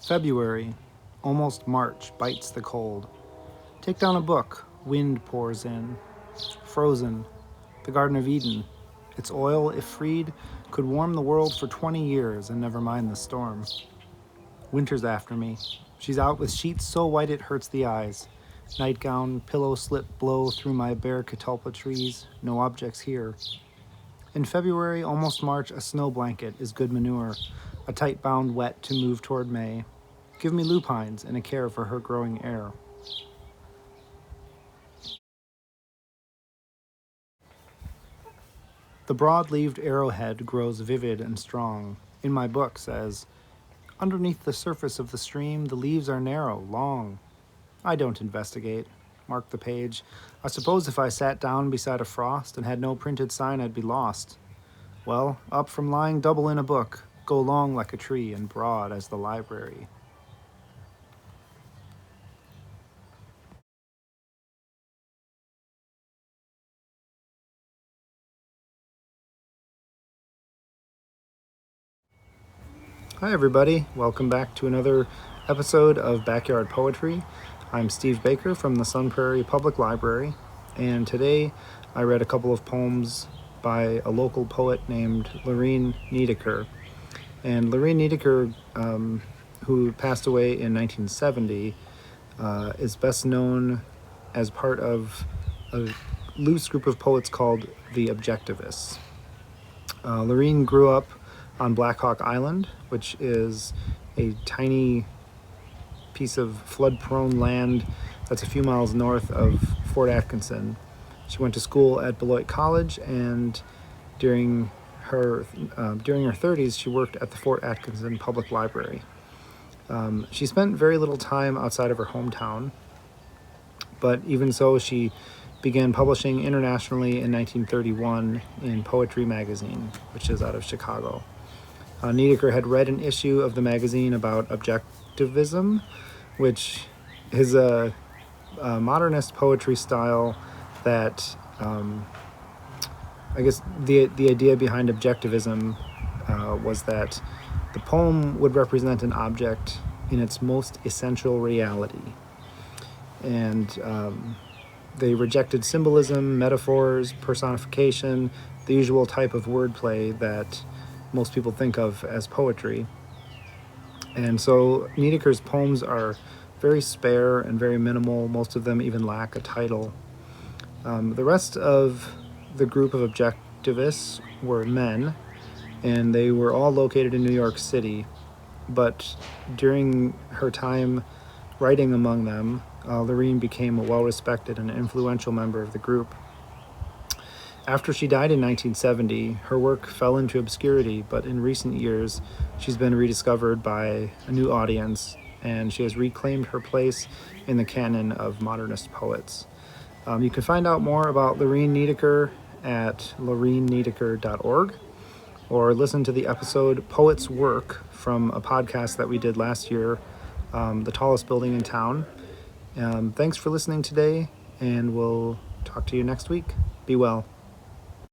February, almost March, bites the cold. Take down a book, wind pours in. Frozen, the Garden of Eden. Its oil, if freed, could warm the world for 20 years and never mind the storm. Winter's after me. She's out with sheets so white it hurts the eyes. Nightgown, pillow slip blow through my bare catalpa trees. No objects here. In February, almost March, a snow blanket is good manure, a tight bound wet to move toward May. Give me lupines and a care for her growing air. The broad-leaved arrowhead grows vivid and strong. In my book says, underneath the surface of the stream, the leaves are narrow, long. I don't investigate. Mark the page. I suppose if I sat down beside a frost and had no printed sign, I'd be lost. Well, up from lying double in a book, go long like a tree and broad as the library. Hi everybody, welcome back to another episode of Backyard Poetry. I'm Steev Baker from the Prairie Public Library, and today I read a couple of poems by a local poet named Lorine Niedecker. And Lorine Niedecker, who passed away in 1970, is best known as part of a loose group of poets called the Objectivists. Lorine grew up on Black Hawk Island, which is a tiny piece of flood-prone land that's a few miles north of Fort Atkinson. She went to school at Beloit College, and during her 30s, she worked at the Fort Atkinson Public Library. She spent very little time outside of her hometown, but even so, she began publishing internationally in 1931 in Poetry magazine, which is out of Chicago. Niedecker had read an issue of the magazine about objectivism, which is a modernist poetry style that, I guess the idea behind objectivism was that the poem would represent an object in its most essential reality. And they rejected symbolism, metaphors, personification, the usual type of wordplay that most people think of as poetry. And so Niedecker's poems are very spare and very minimal. Most of them even lack a title. The rest of the group of objectivists were men, and they were all located in New York City. But during her time writing among them, Lorine became a well-respected and influential member of the group. After she died in 1970, her work fell into obscurity, but in recent years, she's been rediscovered by a new audience, and she has reclaimed her place in the canon of modernist poets. You can find out more about Lorine Niedecker at lorineniedecker.org, or listen to the episode Poet's Work from a podcast that we did last year, The Tallest Building in Town. Thanks for listening today, and we'll talk to you next week. Be well.